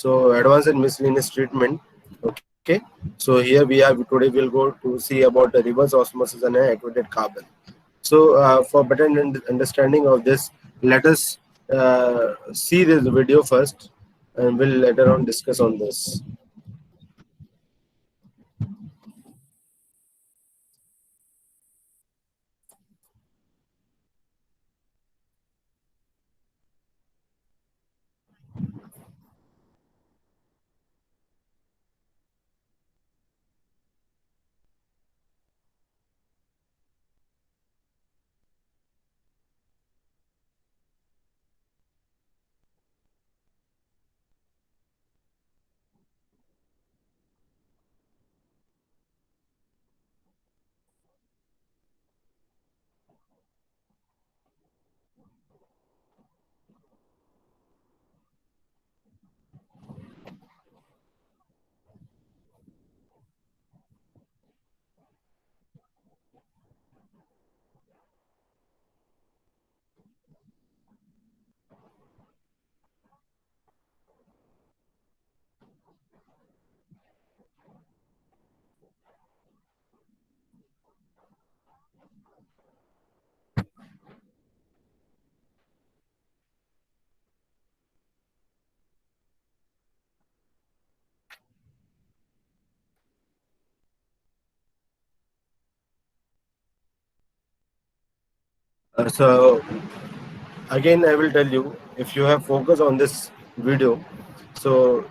So advanced and miscellaneous treatment. Okay. So here we have today we'll go to see about the reverse osmosis and activated carbon. So for better understanding of this, let us see this video first, and we'll later on discuss on this. So again, I will tell you, if you have focus on this video, so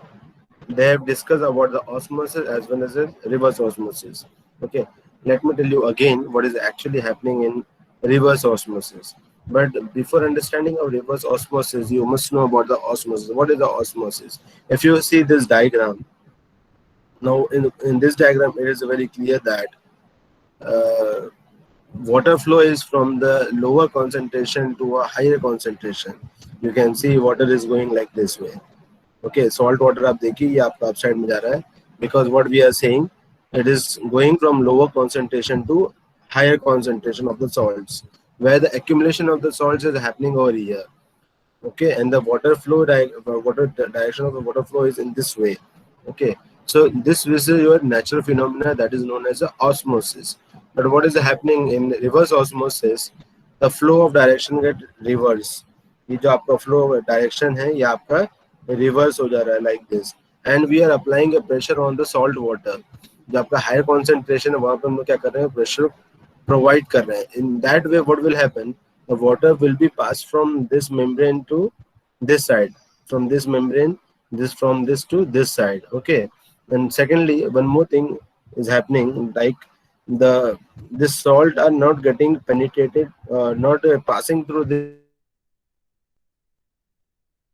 they have discussed about the osmosis as well as the reverse osmosis. Okay, let me tell you again what is actually happening in reverse osmosis. But before understanding of reverse osmosis, you must know about the osmosis. What is the osmosis? If you see this diagram, now in this diagram, it is very clear that uh, water flow is from the lower concentration to a higher concentration. You can see water is going like this way. Okay, salt water आप देखिए ये आपका upside में जा रहा है, because what we are saying, it is going from lower concentration to higher concentration of the salts, where the accumulation of the salts is happening over here. Okay, and the water flow direction of the water flow is in this way. Okay, so this is your natural phenomena that is known as a osmosis. But what is happening in reverse osmosis, the flow of direction get reverse. ये जो आपका flow of direction है ये आपका reverse हो जा रहा है like this, and we are applying a pressure on the salt water. जो आपका higher concentration है वहाँ पे हम लोग क्या कर रहे हैं, pressure provide कर रहे हैं. In that way what will happen, the water will be passed from this membrane to this side, from this membrane, this from this to this side. Okay, and secondly, one more thing is happening, like the this salt are not getting penetrated, not passing through this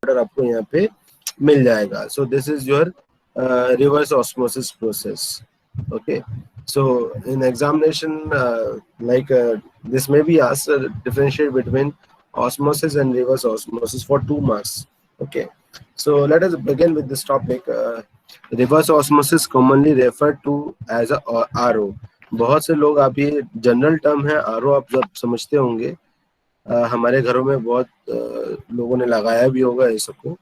water आपको यहाँ पे मिल जाएगा. So this is your reverse osmosis process. Okay, so in examination, this may be asked, differentiate between osmosis and reverse osmosis for 2 marks. Okay, so let us begin with this topic. Reverse osmosis commonly referred to as a RO. बहुत से लोग, आप ये general term है RO, आप जब समझते होंगे, हमारे घरों में बहुत लोगों ने लगाया भी होगा ये सबको.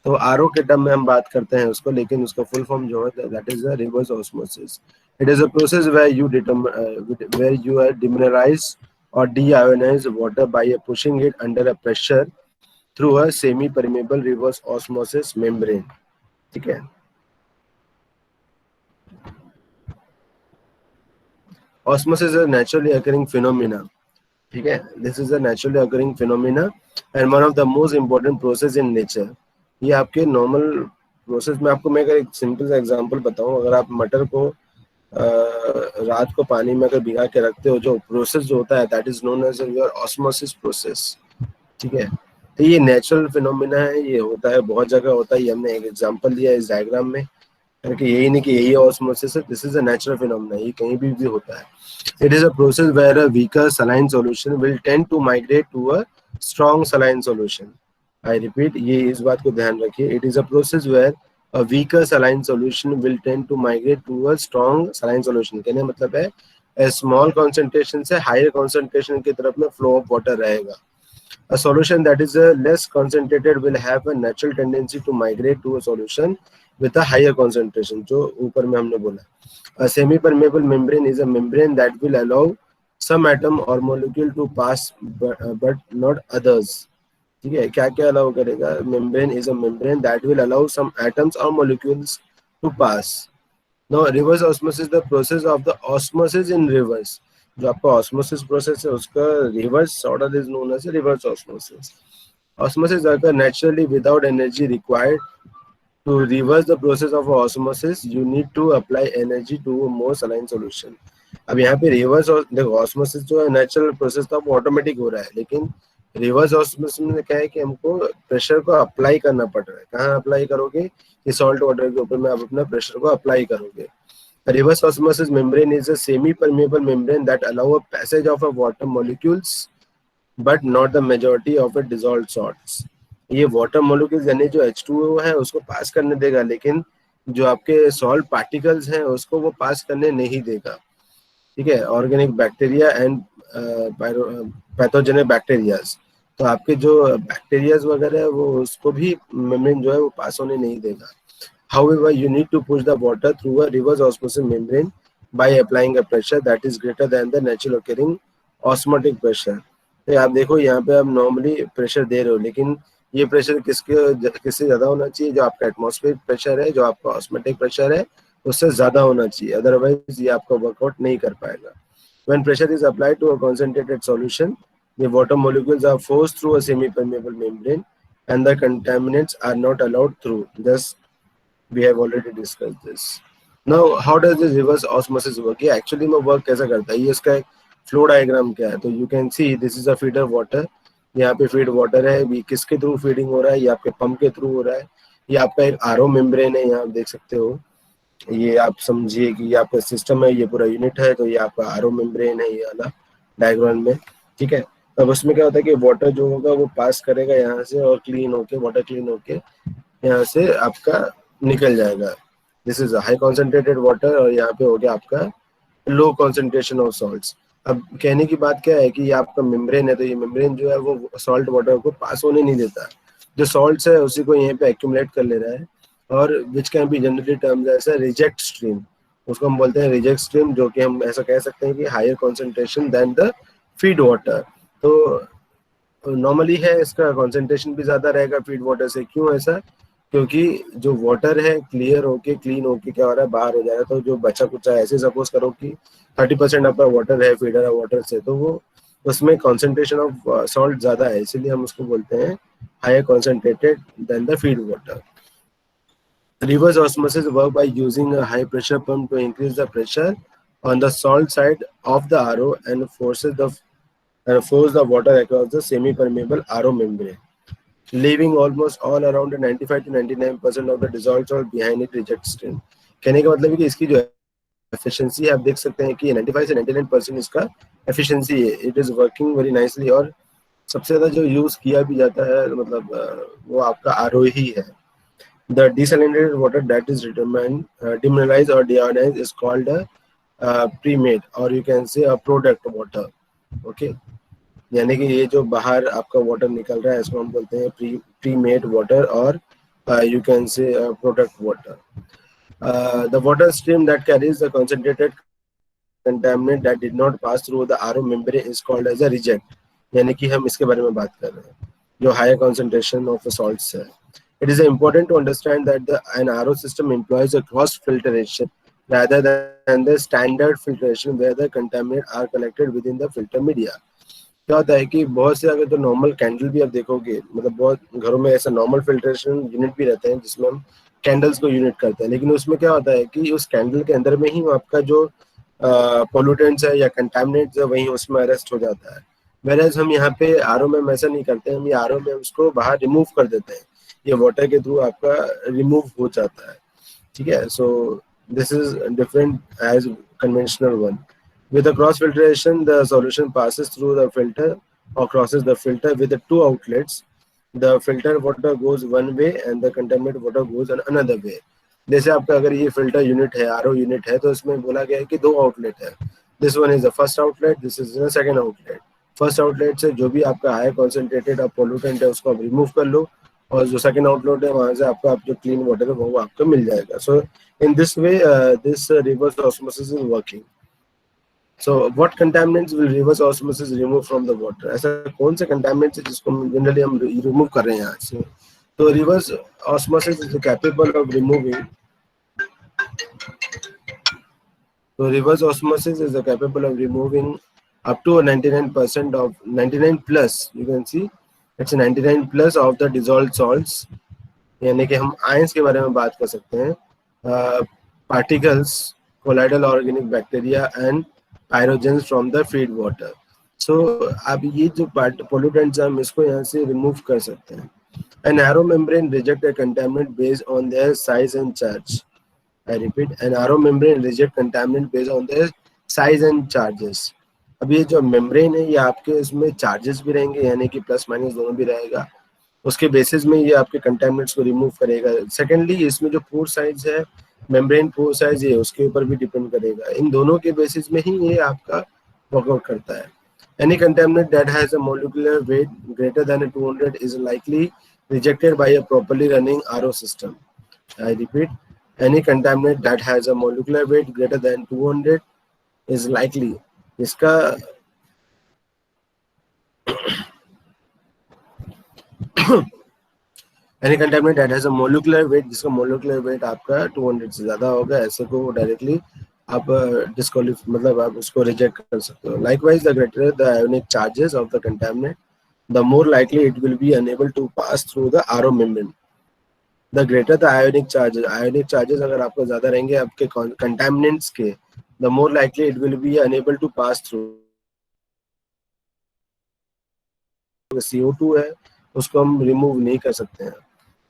तो आरओ के टर्म में हम बात करते हैं उसको, लेकिन उसका फुल फॉर्म जो है that is the reverse osmosis. It is a process where you are demineralize or deionize water by pushing it under a pressure through a semi permeable reverse osmosis membrane. ठीक है. Osmosis is a naturally occurring phenomena. ठीक है. This is a naturally occurring phenomena and one of the most important process in nature. ये आपके normal process में, आपको मैं अगर एक सिंपल सा एग्जांपल बताऊं, अगर आप मटर को रात को पानी में अगर भिगा के रखते हो, जो प्रोसेस जो होता है that is known as your osmosis process. ठीक है. तो ये नेचुरल फिनोमिना है, ये होता है, बहुत जगह होता है. ये हमने एक एग्जांपल दिया इस डायग्राम में, कि यही नहीं कि यही ऑस्मोसिस है. This is a natural phenomena, ये कहीं भी होता है. It is a process where a weaker saline solution will tend to migrate to a strong saline solution. I repeat, ये इस बात को ध्यान रखिए. It is a process where a weaker saline solution will tend to migrate to a strong saline solution. कहने मतलब है small concentration से हायर कॉन्सेंट्रेशन की तरफ में फ्लो ऑफ वाटर रहेगा. A solution that is less concentrated will have a natural tendency to migrate to a solution with a higher concentration, जो ऊपर में हमने बोला. A semi-permeable membrane is a membrane that will allow some atom or molecule to pass, but not others. ठीक है, क्या क्या allow करेगा? Membrane is a membrane that will allow some atoms और molecules to pass. No, reverse osmosis the process of the osmosis in reverse. जो आपका osmosis process है उसका reverse order is known as reverse osmosis. Osmosis अगर naturally without energy required. To reverse the process of osmosis, you need to apply energy to a more saline solution. अब यहाँ पे reverse देखो, osmosis जो है natural process था वो automatic हो रहा है, लेकिन रिवर्स ऑस्मोसिस में क्या है कि हमको प्रेशर को अप्लाई करना पड़ रहा है. कहाँ अप्लाई करोगे? कि सॉल्ट वाटर के ऊपर में आप अपना प्रेशर को अप्लाई करोगे. Reverse osmosis membrane is a semi permeable membrane that allow a passage of a water molecules but not the majority of a dissolved salts. ये वाटर मॉलिक्यूल्स यानी जो H2O है उसको पास करने देगा, लेकिन जो आपके सॉल्ट पार्टिकल्स हैं उसको वो पास करने नहीं देगा. ठीक है, organic bacteria and pathogenic bacterias. तो आपके जो बैक्टीरियाज वगैरह है वो उसको भी मेम्ब्रेन जो है वो पास होने नहीं देगा. However, you need to push the water through a reverse osmosis membrane by applying a pressure that is greater than the natural occurring osmotic pressure. तो आप देखो यहाँ पे आप नॉर्मली प्रेशर दे रहे हो, लेकिन ये प्रेशर किससे ज़्यादा होना चाहिए? जो आपका एटमॉस्फेरिक प्रेशर है, जो आपका ऑस्मोटिक प्रेशर है, उससे ज़्यादा होना चाहिए, अदरवाइज ये आपका वर्कआउट नहीं कर पाएगा. When pressure is applied to a concentrated solution, the water molecules are forced through a semi-permeable membrane and the contaminants are not allowed through. Thus, we have already discussed this. Now, how does this reverse osmosis work? ये actually में work कैसा करता है? ये इसका एक flow diagram क्या है? तो you can see this is a feeder water. यहाँ पे फीड वाटर है, ये किसके थ्रू फीडिंग हो रहा है? ये आपके पंप के थ्रू हो रहा है. ये आपका एक आरओ मेम्ब्रेन है, यहाँ आप देख सकते हो. ये आप समझिए कि ये आपका सिस्टम है, ये पूरा यूनिट है, तो ये आपका आरओ मेम्ब्रेन है, ये वाला डायग्राम में. ठीक है, अब उसमें क्या होता है कि वाटर जो होगा वो पास करेगा यहाँ से और क्लीन होके, वाटर क्लीन होके यहाँ से आपका निकल जाएगा. This is high concentrated water और यहाँ पे हो गया आपका लो कॉन्सेंट्रेशन ऑफ सॉल्ट्स. अब कहने की बात क्या है कि ये आपका मेम्ब्रेन है, तो ये मेम्ब्रेन जो है वो सॉल्ट वाटर को पास होने नहीं देता. जो सॉल्ट्स है उसी को यहीं पे एक्यूमुलेट कर ले रहा है, और which can be generally termed as reject stream. उसको हम बोलते हैं रिजेक्ट स्ट्रीम, जो कि हम ऐसा कह सकते हैं कि higher concentration than the feed water. तो नॉर्मली है इसका कॉन्सेंट्रेशन भी ज्यादा रहेगा फीड वाटर से. क्यों ऐसा? क्योंकि जो वाटर है क्लियर होके क्लीन होके क्या हो रहा है, बाहर हो जाएगा. तो जो बचा कुचा ऐसे सपोज करो कि 30% आपका वाटर है, फीडर है वाटर से, तो वो उसमें कॉन्सेंट्रेशन ऑफ सॉल्ट ज्यादा है, इसीलिए हम उसको बोलते हैं higher concentrated than the feed water. Reverse osmosis work by using a high pressure pump to increase the pressure on the salt side of the RO and force the water across the semi-permeable RO membrane, leaving almost all around 95 to 99% of the dissolved salt behind it reject stream. कहने का मतलब है कि इसकी जो efficiency है आप देख सकते हैं कि 95 से 99% इसका एफिशिएंसी है. It is working very nicely. और सबसे ज्यादा जो यूज किया भी जाता है मतलब वो आपका आरओ ही है. The desalinated water that is demineralized or deionized is called a pre-made, or you can say a product water. Okay, यानी कि ये जो बाहर आपका वाटर निकल रहा है इसको हम बोलते हैं pre-made water, और you can say product water. The water stream that carries the concentrated contaminant that did not pass through the RO membrane is called as a reject. यानी कि हम इसके बारे में बात कर रहे हैं जो higher concentration of salts है. It is important to understand that an RO system employs a cross filtration rather than the standard filtration where the contaminants are collected within the filter media. क्या होता है कि बहुत से अगर तो normal candle भी आप देखोगे, मतलब बहुत घरों में ऐसा नॉर्मल फिल्ट्रेशन यूनिट भी रहते हैं जिसमें हम कैंडल्स को यूनिट करते हैं, लेकिन उसमें क्या होता है कि उस कैंडल के अंदर में ही आपका जो पोल्यूटेंट्स है या कंटामिनेंट्स है वहीं उसमें अरेस्ट हो जाता है. वेरएज हम यहाँ पे आरओ में ऐसा नहीं करते हैं, हम ये आरओ में उसको बाहर रिमूव कर देते हैं, ये वाटर के थ्रू आपका रिमूव हो जाता है. ठीक है, so this is different as conventional one. With the cross filtration, the solution passes through the filter or crosses the filter with the two outlets. The filtered water goes one way and the contaminated water goes another way. जैसे आपका अगर ये filter unit है, RO unit है, तो इसमें बोला गया है कि दो आउटलेट है. This one is the first outlet, this is the second outlet. First outlet से जो भी आपका हाई कॉन्सेंट्रेटेड पोल्यूटेंट है उसको आप रिमूव कर लो, और जो सेकंड आउटलेट है वहां से आपको आप जो क्लीन वाटर है वो आपको मिल जाएगा. So in this way this reverse osmosis is working. So what contaminants will reverse osmosis remove from the water? ऐसा कौन से contaminants है जिसको जनरली हम रिमूव कर रहे हैं यहाँ से? तो reverse osmosis is capable of removing. So reverse osmosis is capable of removing up to 99% of 99 plus. You can see it's 99 plus of the dissolved salts. यानी कि हम आयंस के बारे में बात कर सकते हैं. Particles, colloidal organic bacteria and pyrogens from the feed water. So अब ये जो पोल्यूटेंट्स हम इसको यहाँ से रिमूव कर सकते हैं. A narrow membrane reject a contaminant based on their size and charge. I repeat, a narrow membrane reject contaminant based on their size and charges. अब ये जो मेम्ब्रेन है ये आपके इसमें चार्जेस भी रहेंगे, यानी कि प्लस माइनस दोनों भी रहेगा. उसके बेसिस में ये आपके कंटेमिनेंट्स को रिमूव करेगा. सेकेंडली इसमें जो पोर साइज है, मेम्ब्रेन पोर साइज है, उसके ऊपर भी डिपेंड करेगा. इन दोनों के बेसिस में ही ये आपका वर्कआउट करता है. Any contaminant that has a molecular weight greater than 200 is likely rejected by a properly running RO system. I repeat, any contaminant that has a molecular weight greater than 200 is likely. इसका any contaminant that has a molecular weight, जिसका molecular weight आपका 200 से ज़्यादा होगा, ऐसे को directly आप disqualify मतलब आप उसको रिजेक्ट कर सकते हो. Likewise, the greater the ionic charges of the contaminant, the more likely it will be unable to pass through the RO membrane. The greater the ionic charges अगर आपको ज़्यादा रहेंगे आपके contaminants के, the more likely it will be unable to pass through. CO2 है उसको हम remove नहीं कर सकते हैं.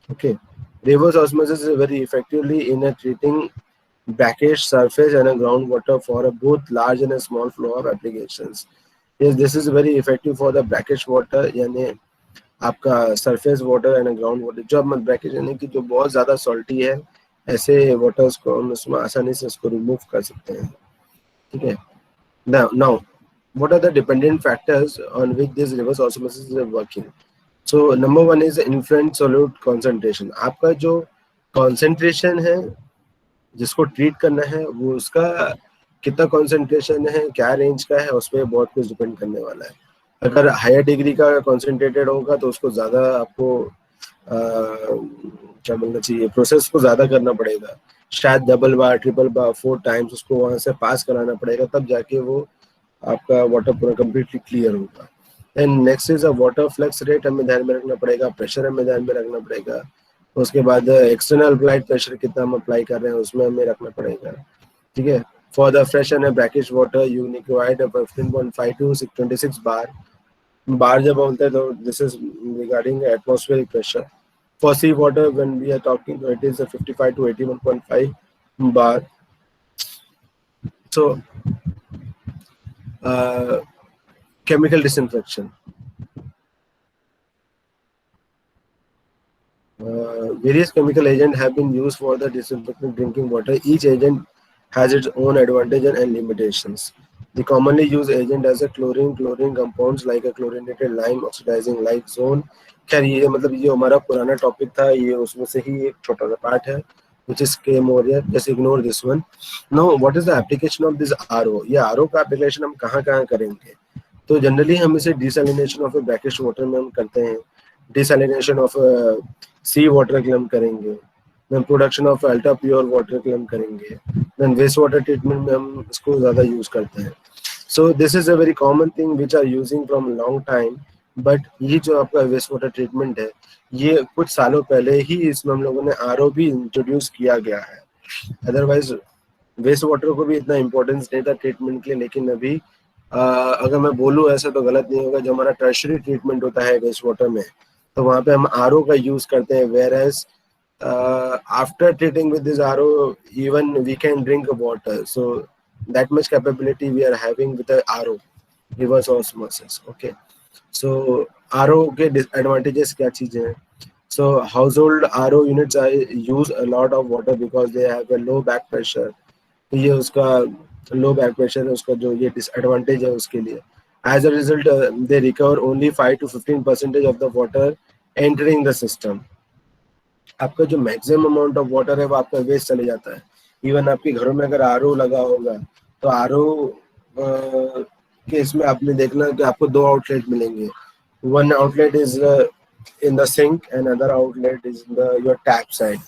Okay, reverse osmosis is very effectively in a treating brackish surface and a groundwater for a both large and a small flow of applications. Yes, this is very effective for the brackish water, यानी आपका surface water and a groundwater. जो हम brackish यानी कि जो बहुत ज़्यादा salty है, ऐसे waters को हम उसमें आसानी से उसको remove कर सकते हैं. ठीक है. Now, what are the dependent factors on which this reverse osmosis is working? So number one is influent solute concentration. आपका जो concentration है जिसको ट्रीट करना है वो उसका कितना कॉन्सेंट्रेशन है, क्या रेंज का है, उस पर बहुत कुछ डिपेंड करने वाला है. अगर हायर डिग्री का कॉन्सेंट्रेटेड होगा तो उसको ज़्यादा आपको क्या बोलना चाहिए, प्रोसेस को ज़्यादा करना पड़ेगा. शायद डबल बार, ट्रिपल बार, 4 टाइम्स उसको वहाँ से पास कराना पड़ेगा, तब जाके वो आपका वाटर पूरा कम्प्लीटली क्लियर होगा. And next is a water flux rate हमें ध्यान में रखना पड़ेगा, प्रेशर हमें ध्यान में रखना पड़ेगा. उसके बाद एक्सटर्नल अप्लाइड प्रेशर कितना हम अप्लाई कर रहे हैं उसमें हमें रखना पड़ेगा. ठीक है. For the fresh and brackish water you required 15.5 to 26 bar जब बोलते हैं तो this is regarding atmospheric pressure. For sea water when we are talking it is 55 to 81.5 bar. So chemical disinfection. Various chemical agents have been used for the disinfecting drinking water. Each agent has its own advantages and limitations. The commonly used agent as a chlorine compounds like a chlorinated lime, oxidizing like zone. खैर ये मतलब ये हमारा पुराना topic था, ये उसमें से ही एक छोटा सा पार्ट है which is came over here. Just ignore this one. Now, what is the application of this RO? ये RO का application हम कहाँ करेंगे? तो जनरली हम इसे डिसैलिनेशन ऑफ ब्रैकिश वाटर में हम करते हैं, डिसैलिनेशन ऑफ सी वाटर के लिए हम करेंगे, then production of ultra pure water के लिए हम करेंगे, देन वेस्ट वाटर ट्रीटमेंट में हम इसको ज़्यादा यूज़ करते हैं. So this is a very common thing which are using from long time. But ये जो आपका वेस्ट वाटर ट्रीटमेंट है ये कुछ सालों पहले ही इसमें हम लोगों ने RO भी इंट्रोड्यूस किया गया है. अदरवाइज वेस्ट वाटर को भी इतना इम्पोर्टेंस नहीं था ट्रीटमेंट के लिए, लेकिन अभी अगर मैं बोलूँ ऐसा तो गलत नहीं होगा, जो हमारा टर्शरी ट्रीटमेंट होता है वेस्ट वाटर में तो वहाँ पे हम RO का यूज करते हैं. Whereas after treating with this RO even we can drink water. So that much capability we are having with RO, reverse osmosis. Okay. So RO के डिसएडवांटेजेस क्या चीजें हैं? So household RO units use a lot of water because they have a low back pressure. ये उसका लो back pressure है, उसका जो ये डिसएडवांटेज है उसके लिए. As a result, they recover only 5 to 15% of the water entering the system. आपका जो मैक्सिमम अमाउंट ऑफ वाटर है वो आपका वेस्ट चले जाता है. इवन आपके घरों में अगर आरओ लगा होगा तो आरओ केस में आपने देखना कि आपको दो आउटलेट मिलेंगे. One outlet is in the sink and other outlet is in the your tap side.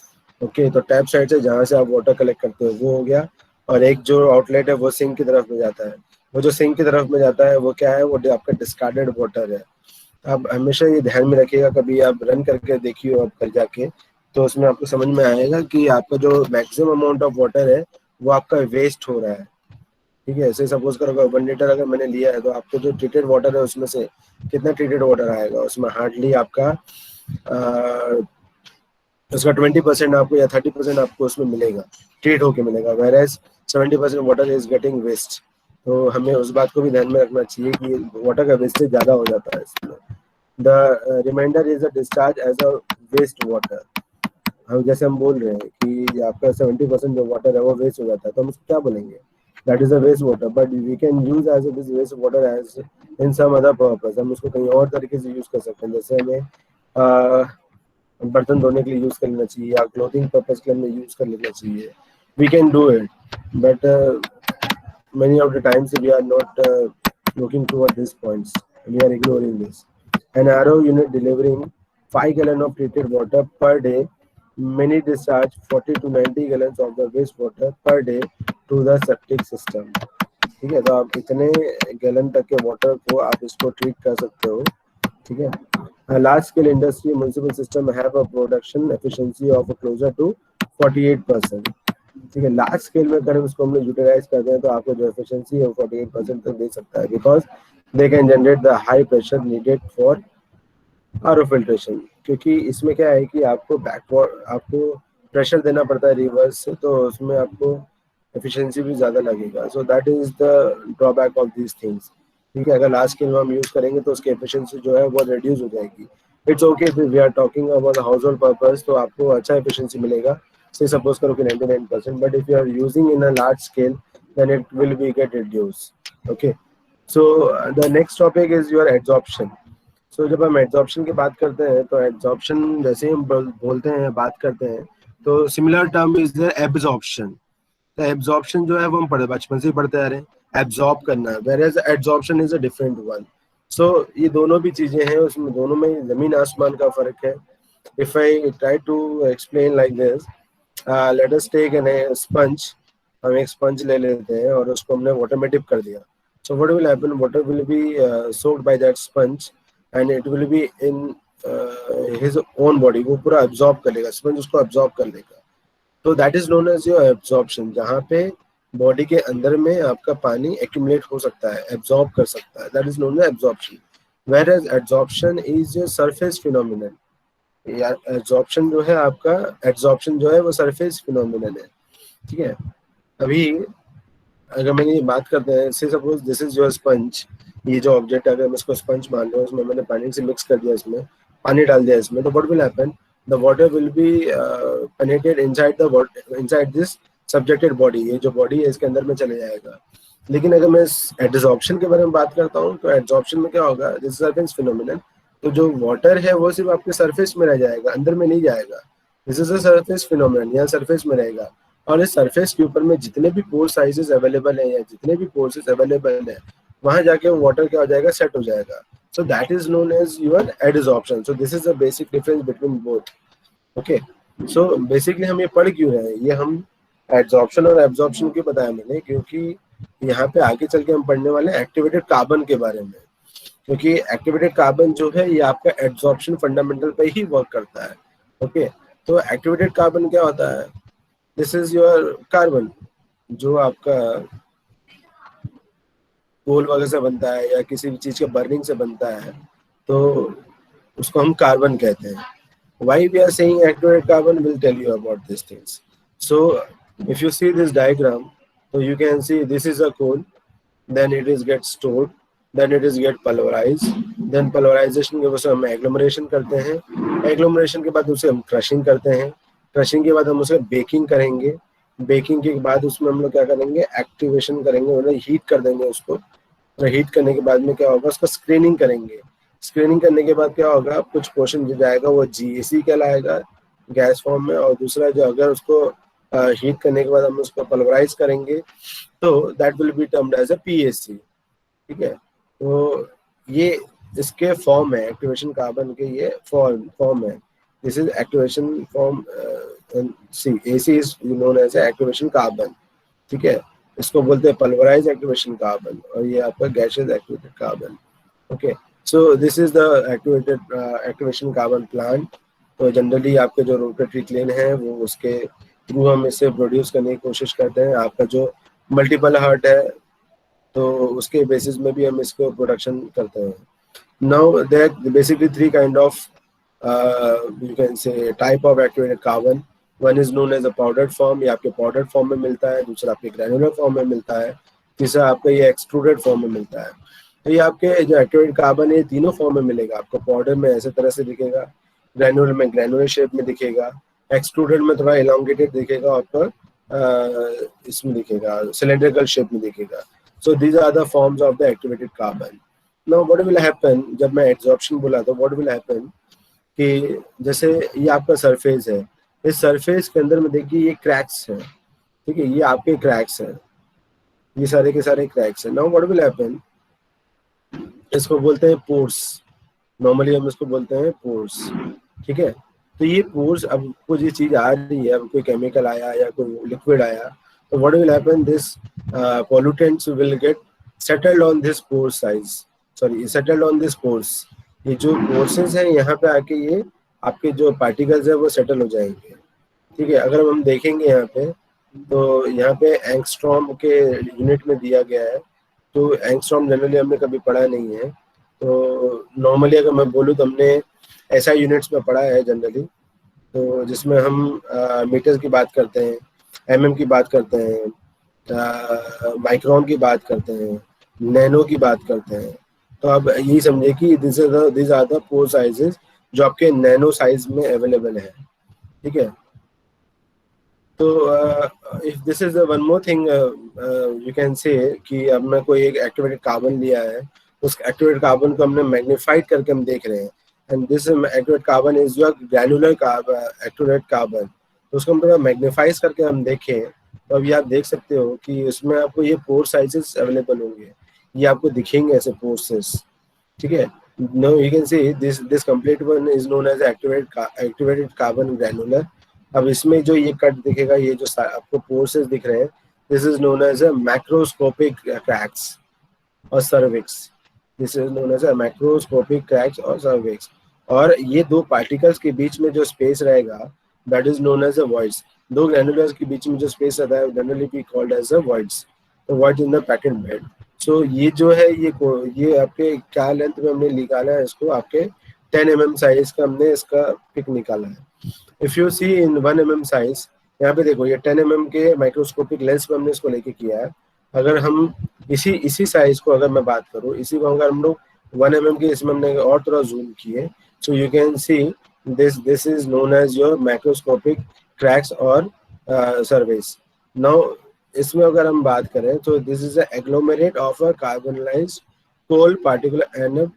Okay, तो टैप साइड से जहाँ से आप वाटर कलेक्ट करते हो वो हो गया, और एक जो आउटलेट है वो सिंक की तरफ में जाता है. वो जो सिंक की तरफ में जाता है वो क्या है, वो आपका डिस्कार्डेड वाटर है. आप हमेशा ये ध्यान में रखिएगा, कभी आप रन करके देखिए आप कर जाके, तो उसमें आपको समझ में आएगा कि आपका जो मैक्सिमम अमाउंट ऑफ वाटर है वो आपका वेस्ट हो रहा है. ठीक है, ऐसे सपोज करो 1 लीटर अगर मैंने लिया है तो आपको जो ट्रीटेड वाटर है उसमें से कितना ट्रीटेड वाटर आएगा, उसमें हार्डली आपका उसका 20% आपको या 30% आपको उसमें मिलेगा, ट्रीट होके मिलेगा, whereas 70% water is getting waste. तो हमें उस बात को भी ध्यान में रखना चाहिए कि वाटर का वेस्टेज ज़्यादा हो जाता है इसमें. The remainder is a discharge as a waste water. हम जैसे हम बोल रहे हैं कि आपका 70% जो वाटर है वो वेस्ट हो जाता है, तो हम उसको क्या बोलेंगे, that is a waste water, but we can use as a this waste water as in some other purpose. हम उसको कहीं और तरीके से यूज कर सकते हैं, जैसे हमें बर्तन धोने के लिए यूज कर लेना चाहिए या क्लोथिंग पर्पज के लिए हमें यूज कर लेना चाहिए. We can do it, but many of the times we are not looking toward these points. We are ignoring this. An RO unit delivering 5 gallon of treated water per day, many discharge 40 to 90 gallons of the wastewater per day to the septic system. ठीक है, तो आप इतने gallon तक के water को आप इसको ट्रीट कर सकते हो. ठीक है, large scale industry municipal system have a production efficiency of closer to 48%. ठीक है, लार्ज स्केल में अगर उसको हम लोग यूटिलाइज करते हैं तो आपको जो एफिशिएंसी है वो 48% तक दे सकता है, because they can generate the high pressure needed for RO filtration. क्योंकि इसमें क्या है कि आपको बैकवर्ड आपको प्रेशर देना पड़ता है रिवर्स से, तो उसमें आपको एफिशिएंसी भी ज़्यादा लगेगा. सो that is the drawback of these things. ठीक है, अगर लार्ज स्केल में हम यूज़ करेंगे तो उसकी एफिशिएंसी जो है वो रिड्यूस हो जाएगी. It's okay, we are talking about household purpose, तो आपको अच्छा एफिशिएंसी मिलेगा, say suppose करो कि 99%, but if you are using in a large scale then it will be get reduced. Okay, so the next topic is your absorption. So जब हम absorption की बात करते हैं तो absorption जैसे ही हम बोलते हैं बात करते हैं तो similar term is the absorption. तो absorption जो है वो हम बचपन से ही पढ़ते आ रहे हैं, absorb करना, whereas adsorption is a different one. So ये दोनों भी चीजें हैं, उसमें दोनों में जमीन आसमान का फर्क है. If I try to explain like this, let us take an sponge. हम एक स्पंज ले लेते हैं और उसको हमने वाटर में डिप कर दिया. So what will happen? Water will be soaked by that sponge and it will be in his own body. वो पूरा absorb कर लेगा, स्पंज उसको absorb कर लेगा. तो that is known as your absorption, जहाँ पे बॉडी के अंदर में आपका पानी accumulate हो सकता है, absorb कर सकता है. That is known as absorption. Whereas adsorption is a surface phenomenon. Absorption जो है आपका, एब्जॉर्प्शन जो है वो सरफेस फिनोमिनन है. ठीक है, अभी अगर मैंने ये बात करते हैं, से suppose this is your sponge, ये जो ऑब्जेक्ट अगर मैं इसको स्पंज मान रहा हूँ, इसमें मैंने पानी से मिक्स कर दिया, इसमें पानी डाल दिया इसमें, तो what will happen, the water will be penetrate inside this subjected body. ये जो बॉडी है इसके अंदर में चले जाएगा. लेकिन अगर मैं एब्जॉर्प्शन के बारे में बात करता हूँ तो एब्जॉर्प्शन में क्या होगा, दिस सरफेस फिनोमिनन, तो जो वाटर है वो सिर्फ आपके सरफेस में रह जाएगा, अंदर में नहीं जाएगा. This is a surface phenomenon, यहाँ सरफेस में रहेगा. और इस सरफेस के ऊपर में जितने भी पोर साइजेस अवेलेबल है या जितने भी पोर्सेस अवेलेबल है वहां जाके वो वाटर क्या हो जाएगा, सेट हो जाएगा. So that is known as your adsorption. So this is the basic difference between both. Okay, so basically हम ये पढ़ क्यों रहे हैं, ये हम एडसॉर्प्शन और एब्जॉर्प्शन क्यों बताया मैंने, क्योंकि यहाँ पे आगे चल के हम पढ़ने वाले हैं एक्टिवेटेड कार्बन के बारे में. क्योंकि एक्टिवेटेड कार्बन जो है ये आपका एब्जॉर्प्शन फंडामेंटल पे ही वर्क करता है. ओके, तो एक्टिवेटेड कार्बन क्या होता है, दिस इज योर कार्बन जो आपका कोल वगैरह से बनता है या किसी भी चीज के बर्निंग से बनता है, तो उसको हम कार्बन कहते हैं. Why we are saying activated carbon, will tell you about this things. So if you see this diagram, तो you can see this is a coal, then it is get stored, then it is get pulverized, then pulverization के बाद हम agglomeration करते हैं, agglomeration के बाद उसे हम क्रशिंग करते हैं, क्रशिंग के बाद हम उसे बेकिंग करेंगे, बेकिंग के बाद उसमें हम लोग क्या करेंगे, एक्टिवेशन करेंगे, मतलब हीट कर देंगे उसको. हीट करने के बाद में क्या होगा, उसका स्क्रीनिंग करेंगे। स्क्रीनिंग करने के बाद क्या होगा, कुछ पोर्शन जो जाएगा वो GAC कहलाएगा गैस फॉर्म में, और दूसरा जो अगर उसको हीट करने के बाद हम उसको पल्वराइज करेंगे तो that will be termed as a PAC। ठीक है, तो ये इसके फॉर्म है, एक्टिवेशन कार्बन के ये फॉर्म है। This is activation form C, AC is known as activation carbon. ठीक है, इसको बोलते हैं पल्वराइज एक्टिवेशन कार्बन, और ये आपका gases activated carbon. Okay, so this is the activated activation carbon plant. तो जनरली आपके जो रोटरी क्लेन है वो उसके थ्रू हम इसे प्रोड्यूस करने की कोशिश करते हैं। आपका जो मल्टीपल हार्ट है तो उसके बेसिस में भी हम इसको प्रोडक्शन करते हैं। Now there basically three kind of you can say type of activated carbon. One is known as a powdered form, ये आपके powdered form में मिलता है, दूसरा आपके granular form में मिलता है, तीसरा आपका ये extruded form में मिलता है। तो ये आपके जो एक्टिवेटेड कार्बन है तीनों फॉर्म में मिलेगा आपको। पाउडर में ऐसे तरह से दिखेगा, ग्रैनुलर में ग्रैनुलर शेप में दिखेगा, एक्सट्रूडेड में थोड़ा एलोंगेटेड दिखेगा, आपका इसमें दिखेगा सिलेंड्रिकल शेप में दिखेगा। So these are the forms of the activated carbon. Now what will happen, जब मैं एब्जॉर्प्शन बोला तो व्हाट विल हैपन कि जैसे ये आपका सरफेस है, इस सरफेस के अंदर में देखिए ये क्रैक्स है। ठीक है, ये आपके क्रैक्स हैं, ये सारे के सारे क्रैक्स हैं। नाउ व्हाट विल हैपन, इसको बोलते हैं पोर्स, नॉर्मली हम इसको बोलते हैं पोर्स। ठीक है, तो ये पोर्स, अब कुछ ये चीज आ रही है, अब कोई केमिकल आया या कोई लिक्विड आया, तो what will happen, this pollutants will get settled on this pore size, sorry settled on this pores. ये जो पोर्सेस हैं यहाँ पे आके ये आपके जो पार्टिकल्स है वो सेटल हो जाएंगे। ठीक है, अगर हम देखेंगे यहाँ पे तो यहाँ पे एंगस्ट्रॉम के यूनिट में दिया गया है। तो एंगस्ट्रॉम जनरली हमने कभी पढ़ा नहीं है, तो नॉर्मली अगर मैं बोलूँ तो हमने SI यूनिट्स में पढ़ा है जनरली, तो जिसमें हम मीटर की बात करते हैं, MM की बात करते हैं, माइक्रोन की बात करते हैं, नैनो की बात करते हैं। तो आप यही समझे कि this are the pore sizes जो आपके नैनो साइज में अवेलेबल है। ठीक है, तो if this is one more thing you can से कि अब मैं कोई एक एक्टिवेटेड कार्बन लिया है, उस एक्टिवेटेड कार्बन को हमने मैग्नीफाइड करके हम देख रहे हैं, and this activated carbon is your granular activated carbon. तो उसको हम थोड़ा मैग्नीफाइज करके हम देखें तो अभी आप देख सकते हो कि उसमें आपको ये पोर साइजेस अवेलेबल होंगे, ये आपको दिखेंगे ऐसे पोर्सेस। ठीक है, no you can see this complete one is known as activated carbon granular. अब इसमें जो ये कट दिखेगा, ये जो आपको पोर्सेस दिख रहे हैं, this is known as a macroscopic cracks और crevices. This is known as a macroscopic cracks और सर्विक्स। और ये दो पार्टिकल्स के बीच में जो स्पेस रहेगा that is known as a voids. दो ग्रैनुलर्स के बीच में जो स्पेस रहता है generally be called as a voids, तो void in the packet bed. सो ये जो है ये आपके क्या लेंथ में हमने निकाला है इसको, आपके 10 mm साइज का हमने इसका पिक निकाला है। If you see in 1 mm size, यहाँ पे देखो ये 10 mm के माइक्रोस्कोपिक लेंस में हमने इसको लेके किया है। अगर हम इसी साइज को अगर मैं बात करूँ, इसी को अगर हम लोग 1 mm के इसमें हमने और थोड़ा जूम किए, so you can see this is known as your microscopic cracks और सर्वेस। नाउ इसमें अगर हम बात करें तो this is agglomerate of a carbonized coal particular and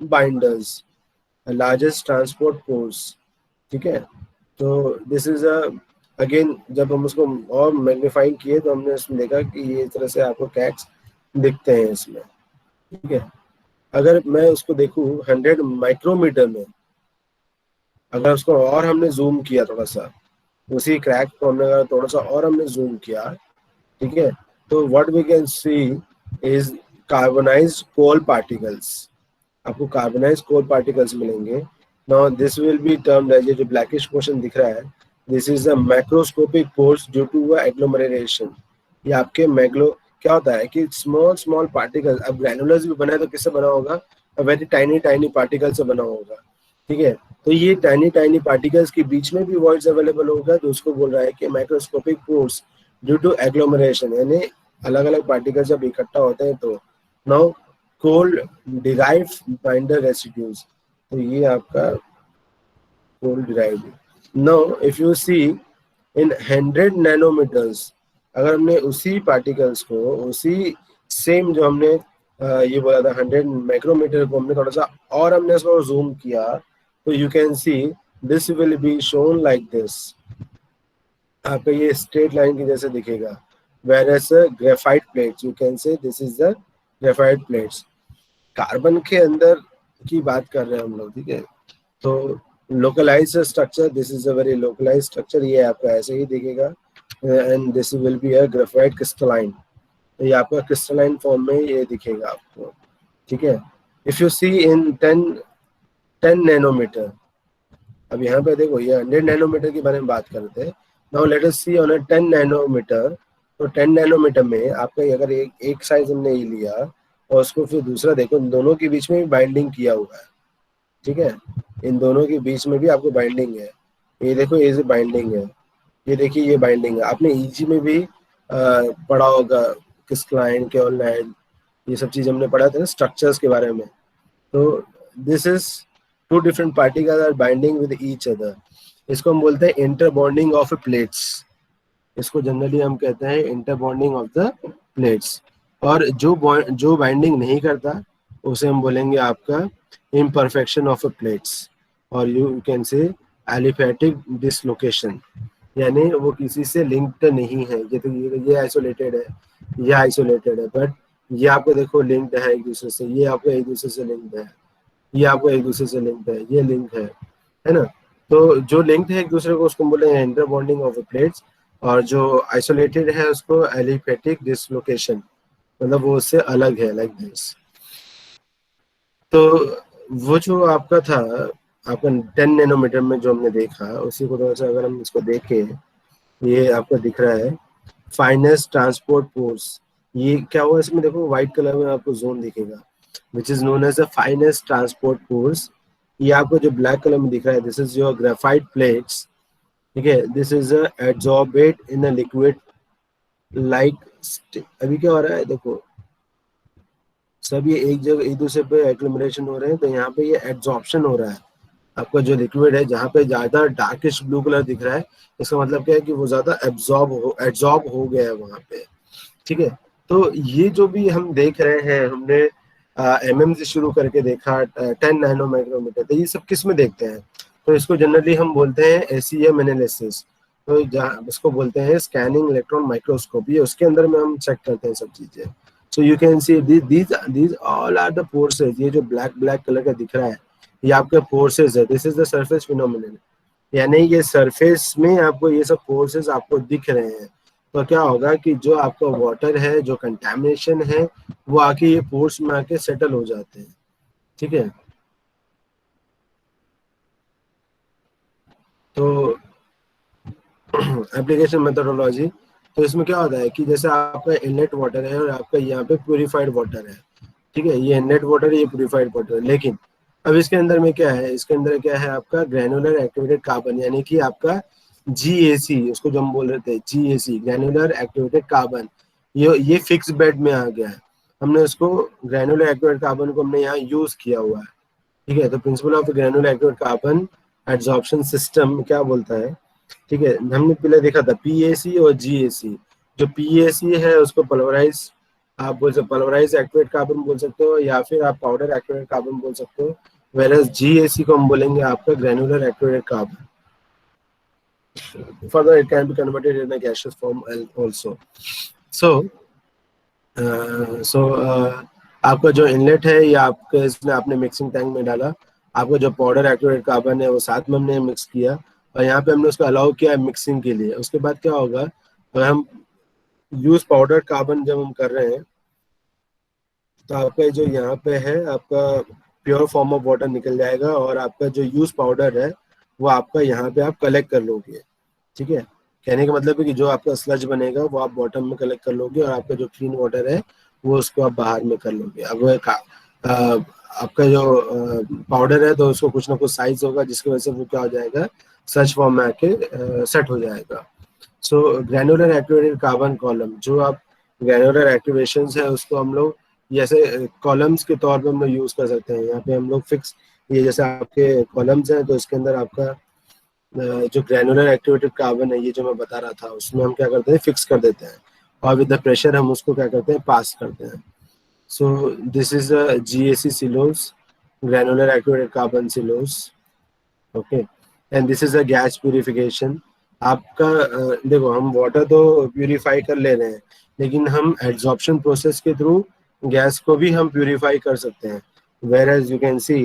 binders largest transport pores. ठीक है, तो दिस इज अगेन जब हम उसको और मैग्नीफाइंग किए तो हमने इसमें देखा कि ये इस तरह से आपको क्रैक्स दिखते हैं इसमें। ठीक है, अगर मैं उसको देखूं 100 माइक्रोमीटर में, अगर उसको और हमने जूम किया थोड़ा सा, उसी क्रैक को हमने अगर थोड़ा सा और हमने जूम किया, ठीक है, तो what we can see is carbonized coal particles. आपको कार्बोनाइज्ड कोल पार्टिकल्स मिलेंगे। Now this will be termed as, ये जो ब्लैकिश पोर्शन दिख रहा है, this is a macroscopic pores due to agglomeration. ये आपके मैग्लो क्या होता है कि स्मॉल स्मॉल पार्टिकल्स, अब ग्रैनुलर्स भी बना है तो किससे बना होगा, वेरी टाइनी टाइनी पार्टिकल से बना होगा। ठीक है, तो ये टाइनी टाइनी पार्टिकल्स के बीच में भी वॉइड्स अवेलेबल होगा, तो उसको बोल रहा है कि microscopic pores due to agglomeration, यानी अलग अलग पार्टिकल जब इकट्ठा होते हैं तो। Now coal derived binder residues, तो ये आपका coal derived. Now if you see in 100 nanometers, अगर हमने उसी पार्टिकल्स को, उसी सेम जो हमने ये बोला था 100 माइक्रोमीटर को हमने थोड़ा सा और हमने इसको जूम किया, तो you can see this will be shown like this. आपको ये स्ट्रेट लाइन की जैसे दिखेगा। whereas graphite plates, you can से this is the graphite plates. Carbon के अंदर की बात कर रहे हैं हम लोग, ठीक है। तो localise structure, this is a very localise structure, ये आपका ऐसे ही दिखेगा। And this will be a graphite crystalline, ये आपका क्रिस्टलाइन फॉर्म में ये दिखेगा आपको, ठीक है। If you see in 10 nanometer, अब यहाँ पे देखो ये 100 नैनोमीटर के बारे में बात करते हैं। Now let us see on a 10 nanometer. तो 10 नैनोमीटर में आपका अगर एक साइज हमने ये लिया और उसको फिर दूसरा देखो, इन दोनों के बीच में भी बाइंडिंग किया हुआ है, ठीक है। इन दोनों के बीच में भी आपको बाइंडिंग है। ये देखो ये बाइंडिंग है, ये देखिए ये बाइंडिंग है। आपने ईजी में भी पढ़ा होगा, क्रिस्टलाइन के ऑनलाइन, ये सब चीज हमने पढ़ा था ना स्ट्रक्चर्स के बारे में। तो this is two different particles are binding with each other. इसको हम बोलते हैं इंटर बॉन्डिंग ऑफ प्लेट्स। इसको जनरली हम कहते हैं inter bonding of the plates. और जो बाइंडिंग नहीं करता उसे हम बोलेंगे आपका इम्परफेक्शन ऑफ प्लेट्स, और you can say aliphatic dislocation, यानी वो किसी से लिंक्ड नहीं है। ये तो ये आइसोलेटेड है, ये आइसोलेटेड है, बट ये आपको देखो लिंक्ड है एक दूसरे से, ये आपको एक दूसरे से लिंक्ड है, ये आपको एक दूसरे से लिंक्ड है, ये लिंक है ना। तो जो लिंक्ड है एक दूसरे को उसको बोलेंगे इंटर बॉन्डिंग ऑफ प्लेट्स, और जो आइसोलेटेड है उसको एलिफेटिक डिसलोकेशन, मतलब वो उससे अलग है, लाइक दिस। तो वो जो आपका था, आपका 10 नैनोमीटर में जो हमने देखा, उसी को थोड़ा सा अगर हम इसको देखें, ये आपको दिख रहा है फाइनेस्ट ट्रांसपोर्ट फोर्स। ये क्या हुआ इसमें, देखो व्हाइट कलर में आपको जोन दिखेगा, which is known as the finest transport force. ये आपको जो ब्लैक कलर में दिख रहा है, this is your graphite plates, ठीक है। This is absorbate in a liquid like, अभी क्या हो रहा है देखो, सब ये एक जगह एक दूसरे पे एक्लुमिनेशन हो रहे हैं, तो यहाँ पे ये एब्जॉर्प्शन हो रहा है। आपका जो लिक्विड है जहाँ पे ज्यादा डार्किश ब्लू कलर दिख रहा है, इसका मतलब क्या है कि वो ज्यादा एब्जॉर्ब हो गया है वहां पे, ठीक है। तो ये जो भी हम देख रहे हैं, हमने एमएम से शुरू करके देखा 10 नैनो माइक्रोमीटर, तो ये सब किस में देखते हैं, तो इसको जनरली हम बोलते हैं एसीएम एनालिसिस। तो जहाँ इसको बोलते हैं स्कैनिंग इलेक्ट्रॉन माइक्रोस्कोप, ये उसके अंदर में हम चेक करते हैं सब चीजें। So you can see these all are the forces. ये जो ब्लैक ब्लैक कलर का दिख रहा है, ये आपके फोर्सेज है, this is the surface phenomenon, यानी ये सरफेस में आपको ये सब फोर्सेस आपको दिख रहे हैं। तो क्या होगा कि जो आपका वाटर है, जो कंटेमिनेशन है, वो आके ये पोर्स में आके सेटल हो जाते हैं, ठीक है। तो एप्लीकेशन मेथोडोलॉजी, तो इसमें क्या होता है कि जैसे आपका इनलेट वाटर है और आपका यहाँ पे प्यूरिफाइड वाटर है, ठीक है। ये इनलेट वाटर है, ये प्यूरिफाइड वाटर है, लेकिन अब इसके अंदर में क्या है, इसके अंदर क्या है आपका ग्रैनुलर एक्टिवेटेड कार्बन, यानी कि आपका जीएसी, उसको जो हम बोल रहे थे जीएसी, ग्रैनुलर एक्टिवेटेड कार्बन, ये फिक्स बेड में आ गया है। हमने उसको ग्रैनुलर एक्टिवेटेड कार्बन को हमने यहाँ यूज किया हुआ है, ठीक है। तो principle of granular activated carbon adsorption system क्या बोलता है, ठीक है। हमने पहले देखा था पीएसी और जीएसी। जो पीएसी है उसको पोलराइज, आप बोल सकते पोलराइज एक्टिवेट कार्बन बोल सकते हो, या फिर आप पाउडर एक्टिवेट कार्बन बोल सकते हो। वेरएस जीएसी को हम बोलेंगे आपका granular activated carbon. Further it can be converted in a gaseous form also. So सो आपका जो इनलेट है, या आपके इसमें आपने मिक्सिंग टैंक में डाला, आपका जो पाउडर एक्टिवेटेड कार्बन है वो साथ में हमने मिक्स किया, और यहाँ पे हमने उसको अलाउ किया मिक्सिंग के लिए। उसके बाद क्या होगा, अगर हम यूज पाउडर कार्बन जब हम कर रहे हैं, तो आपका जो यहाँ पे है आपका प्योर फॉर्म ऑफ वाटर निकल जाएगा, और आपका जो यूज पाउडर है वो आपका यहाँ पे आप कलेक्ट कर लोगे, ठीक है। कहने का मतलब है कि जो आपका स्लज बनेगा वो आप बॉटम में कलेक्ट कर लोगे, और आपका जो क्लीन वाटर है वो उसको आप बाहर में कर लोगे। अब आपका जो पाउडर है तो उसको कुछ ना कुछ साइज होगा, जिसकी वजह से वो क्या हो जाएगा, सच फॉर्म में आके सेट हो जाएगा। सो ग्रैनुलर एक्टिवेटेड कार्बन कॉलम, जो आप ग्रैनुलर एक्टिवेशन है उसको हम लोग जैसे कॉलम्स के तौर पे हम लोग यूज कर सकते हैं। यहाँ पे हम लोग फिक्स, ये जैसे आपके कॉलम्स हैं, तो इसके अंदर आपका जो ग्रैनुलर एक्टिवेटेड कार्बन है, ये जो मैं बता रहा था, उसमें हम क्या करते हैं फिक्स कर देते हैं, और विद द प्रेशर हम उसको क्या करते हैं पास करते हैं। So this is a GAC cellulose, granular activated carbon cellulose. Okay, and this is a gas purification. आपका देखो, हम वाटर तो प्यूरिफाई कर ले रहे हैं, लेकिन हम एड्सॉर्प्शन प्रोसेस के थ्रू गैस को भी हम प्यूरिफाई कर सकते हैं। Whereas you can see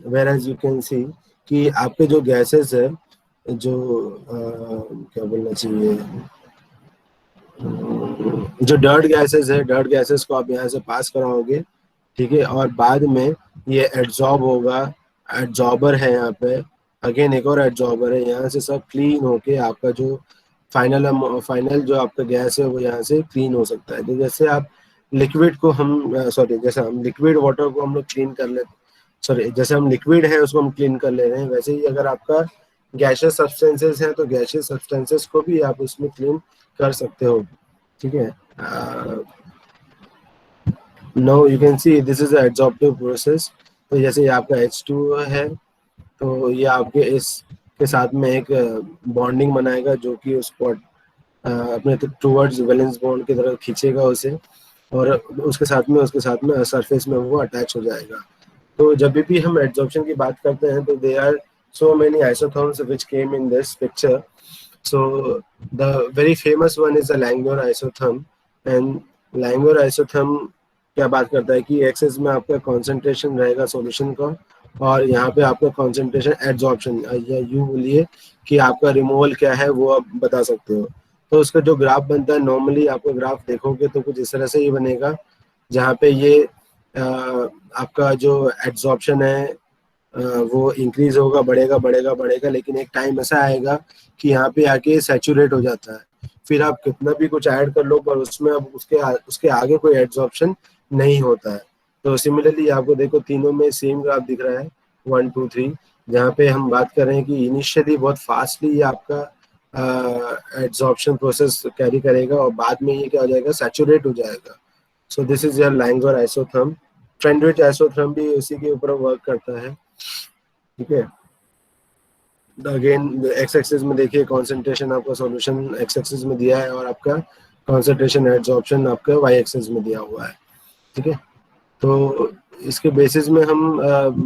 whereas you can see कि आपके जो गैसेस है, जो क्या बोलना चाहिए, जो डर्ट गैसेस है, डर्ट गैसेस को आप यहाँ से पास कराओगे, ठीक है, और बाद में ये एड्सॉर्ब होगा। एड्सॉर्बर है यहाँ पे, अगेन एक और एड्सॉर्बर है, यहाँ से सब क्लीन होके आपका जो फाइनल जो आपका गैस है वो यहाँ से क्लीन हो सकता है। तो जैसे आप लिक्विड को हम सॉरी जैसे हम लिक्विड वाटर को हम लोग क्लीन कर ले, सॉरी जैसे हम लिक्विड है उसको हम क्लीन कर ले रहे हैं, वैसे ही अगर आपका गैशियस सब्सटेंसेस है तो गैशियस सब्सटेंसेस को भी आप उसमें क्लीन कर सकते हो। ठीक है, now you can see this is adsorptive process. तो जैसे ये आपका H2 है, तो ये आपके इस के साथ में एक बॉन्डिंग बनाएगा जो कि उसको अपने टूवर्ड्स वैलेंस बॉन्ड की तरफ खींचेगा उसे, और उसके साथ में सरफेस में वो अटैच हो जाएगा। तो जब भी हम एडजॉर्प्शन की बात करते हैं तो they are so many isotherms which came in this picture. So the very famous one is the Langmuir isotherm, and Langmuir isotherm क्या बात करता है कि एक्सेस में आपका कॉन्सेंट्रेशन रहेगा सॉल्यूशन का, और यहाँ पे आपका कॉन्सेंट्रेशन एड्सॉर्प्शन, या यूँ बोलिए कि आपका रिमूवल क्या है वो आप बता सकते हो। तो उसका जो ग्राफ बनता है, नॉर्मली आपका ग्राफ देखोगे तो कुछ इस तरह से ही बनेगा, जहाँ पे ये आपका जो एड्सॉर्प्शन है वो इंक्रीज होगा, बढ़ेगा बढ़ेगा बढ़ेगा, लेकिन एक टाइम ऐसा आएगा कि यहाँ पे आके सैचुरेट हो जाता है। फिर आप कितना भी कुछ ऐड कर लो पर उसमें अब उसके आगे कोई एड्सॉर्प्शन नहीं होता है। तो सिमिलरली आपको देखो तीनों में सेम ग्राफ दिख रहा है 1 2 3, जहाँ पे हम बात कर रहे हैं कि इनिशियली बहुत फास्टली ये आपका एड्सॉर्प्शन प्रोसेस कैरी करेगा और बाद में ये क्या हो जाएगा, सैचुरेट हो जाएगा। So this is your Langmuir isotherm. Freundlich isotherm भी उसी के ऊपर वर्क करता है। ठीक है, अगेन एक्स एक्सिस में देखिए कॉन्सेंट्रेशन आपका सॉल्यूशन एक्स एक्सिस में दिया है और आपका कॉन्सेंट्रेशन एड्सॉर्प्शन आपका वाई एक्सिस में दिया हुआ है। ठीक है, तो इसके बेसिस में हम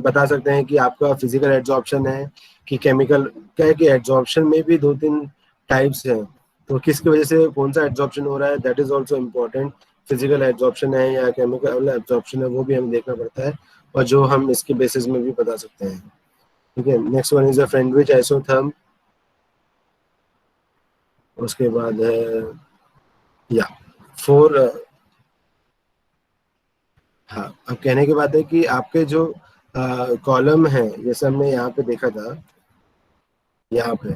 बता सकते हैं कि आपका फिजिकल एड्सॉर्प्शन है कि केमिकल, क्या है कि एड्सॉर्प्शन में भी 2-3 टाइप्स हैं, तो किसकी वजह से कौन सा एड्सॉर्प्शन हो रहा है that is also important. Physical adsorption है या केमिकल एड्सॉर्प्शन है वो भी हमें देखना पड़ता है, और जो हम इसके बेसिस में भी बता सकते हैं। ठीक है, next one is a Freundlich isotherm. उसके बाद है या 4, हाँ, अब कहने की बात है कि आपके जो कॉलम है, जैसे हमने यहाँ पे देखा था, यहाँ पे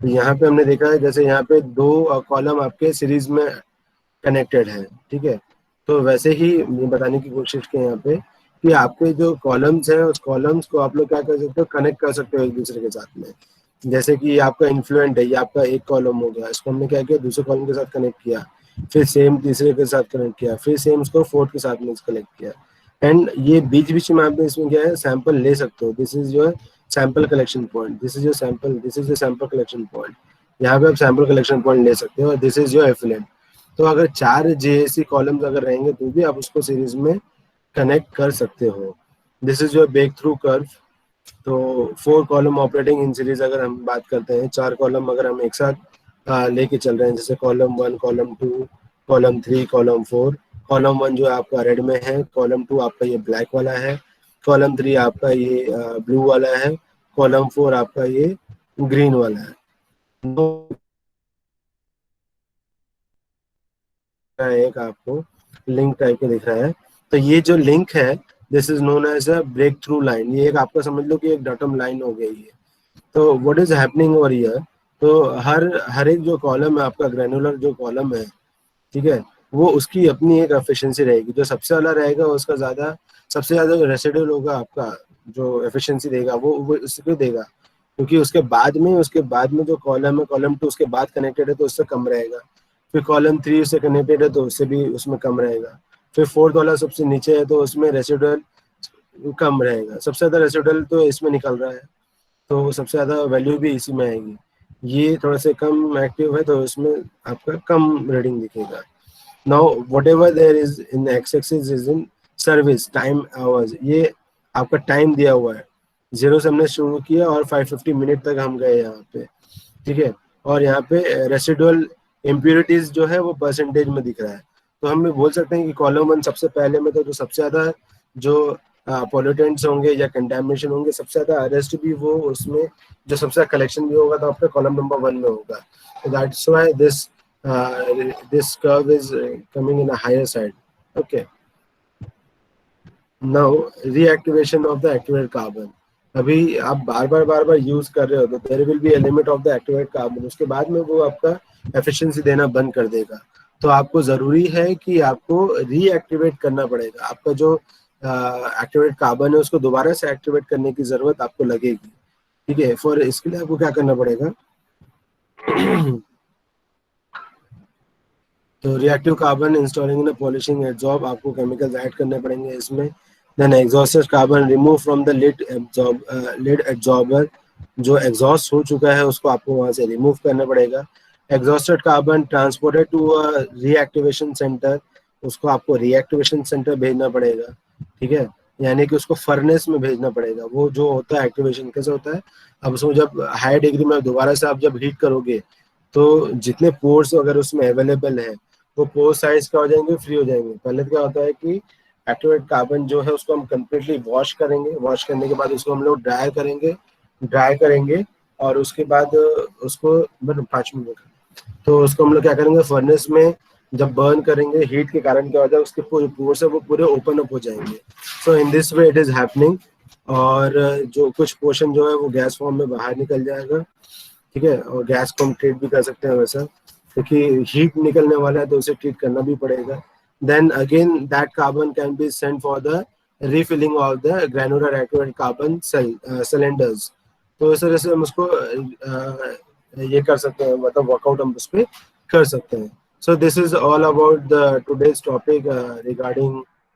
तो यहाँ पे हमने देखा है जैसे यहाँ पे 2 कॉलम आपके सीरीज में कनेक्टेड है। ठीक है, तो वैसे ही ये बताने की कोशिश की यहाँ पे कि आपके जो कॉलम्स हैं उस कॉलम्स को आप लोग क्या कर सकते हो, कनेक्ट कर सकते हो एक दूसरे के साथ में। जैसे कि ये आपका इन्फ्लुएंट है, ये आपका एक कॉलम हो गया, इसको हमने क्या किया, दूसरे कॉलम के साथ कनेक्ट किया, फिर सेम तीसरे के साथ कनेक्ट किया, फिर सेम इसको फोर्थ के साथ में कनेक्ट किया। एंड ये बीच बीच में आप इसमें क्या है, सैंपल ले सकते हो। This is your sample collection point, this is your sample, this is your sample collection point. यहाँ पे आप सैंपल कलेक्शन पॉइंट ले सकते हो, और दिस इज योर एफिलेंट। तो अगर 4 जेएसी कॉलम्स अगर रहेंगे तो भी आप उसको सीरीज में कनेक्ट कर सकते हो। This is your breakthrough curve. तो 4 कॉलम ऑपरेटिंग इन सीरीज अगर हम बात करते हैं, 4 कॉलम अगर हम एक साथ लेके चल रहे हैं, जैसे column 1, column 2, column 3, column 4। Column 1 जो आपका रेड में है, कॉलम 2 आपका ये ब्लैक वाला है, कॉलम 3 आपका ये ब्लू वाला है, कॉलम 4 आपका ये ग्रीन वाला है। एक आपको लिंक टाइप के दिख रहा है, तो ये जो लिंक है this is known as a breakthrough line. ये एक आपका समझ लो कि एक डॉटम लाइन हो गई है। तो what is happening over here, तो हर हर एक जो कॉलम है आपका, ग्रेनुलर जो कॉलम है, ठीक है, वो उसकी अपनी एक एफिशिएंसी रहेगी। जो सबसे वाला रहेगा उसका ज्यादा, सबसे ज्यादा जो रेसिडुअल होगा आपका, जो एफिशिएंसी देगा वो उसको देगा, क्योंकि उसके बाद में जो कॉलम है, कॉलम 2 उसके बाद कनेक्टेड है तो उससे कम रहेगा। फिर कॉलम 3 उससे कनेक्टेड है तो उससे भी उसमें कम रहेगा। फिर फोर्थ वाला सबसे नीचे है तो उसमें रेसिडुअल कम रहेगा। सबसे ज्यादा रेसिडुअल तो इसमें निकल रहा है, तो सबसे ज्यादा वैल्यू भी इसी में आएगी। ये थोड़ा से कम एक्टिव है तो इसमें आपका कम रीडिंग दिखेगा। Now whatever there is in X axis is in service time hours, ये आपका टाइम दिया हुआ है, 0 से हमने शुरू किया और 550 मिनट तक हम गए यहाँ पे, ठीक है। और यहाँ पे रेसिडुअल इम्प्योरिटीज जो है वो परसेंटेज में दिख रहा है। तो हम बोल सकते हैं कि कॉलम 1 सबसे पहले में तो जो सबसे ज़्यादा जो पोल्यूटेंट्स होंगे या कंटेमिनेशन होंगे, सबसे ज़्यादा अरेस्ट भी वो उसमें जो सबसे ज़्यादा कलेक्शन भी होगा तो आपका कॉलम नंबर 1 में होगा। तो that's why this curve is coming in a higher side. Okay, now reactivation of the activated carbon. अभी आप बार बार यूज कर रहे हो तो there will be a limit of the activated carbon, उसके बाद में वो आपका एफिशिएंसी देना बंद कर देगा। तो आपको जरूरी है कि आपको रीएक्टिवेट करना पड़ेगा, आपका जो एक्टिवेटेड कार्बन है उसको दोबारा से एक्टिवेट करने की जरूरत आपको लगेगी, ठीक है। फॉर इसके लिए आपको क्या करना पड़ेगा तो reactive carbon installing in polishing absorb, आपको केमिकल्स ऐड करने पड़ेंगे इसमें। Then exhausted carbon remove from the lid absorber, जो एग्जॉस्ट हो चुका है उसको आपको वहां से रिमूव करना पड़ेगा। Exhausted carbon transported to reactivation centre, उसको आपको रीएक्टिवेशन सेंटर भेजना पड़ेगा, ठीक है। यानी कि उसको फर्नेस में भेजना पड़ेगा। वो जो होता है एक्टिवेशन कैसे होता है, अब उसमें जब हाई डिग्री में दोबारा से आप जब हीट करोगे तो जितने पोर्स अगर उसमें अवेलेबल है वो पोर साइज क्या हो जाएंगे, फ्री हो जाएंगे। पहले तो क्या होता है कि एक्टिवेट कार्बन जो है उसको हम कंप्लीटली वॉश करेंगे, वॉश करने के बाद उसको हम लोग ड्राई करेंगे और उसके बाद उसको मतलब 5 मिनट, तो उसको हम लोग क्या करेंगे फर्नेस में जब बर्न करेंगे हीट के कारण क्या होता है उसके पूरे पोर्स है वो पूरे ओपन अप हो जाएंगे। So in this way it is happening. और जो कुछ पोर्शन जो है वो गैस फॉर्म में बाहर निकल जाएगा, ठीक है। और गैस को हम ट्रीट भी कर सकते हैं वैसा, क्योंकि हीट निकलने वाला है तो उसे ट्रीट करना भी पड़ेगा। Then again that carbon can be sent for the refilling of the granular activated carbon cylinders. तो इस तरह से हम उसको ये कर सकते हैं, मतलब वर्कआउट हम उस पर कर सकते हैं। So this is all about the today's topic regarding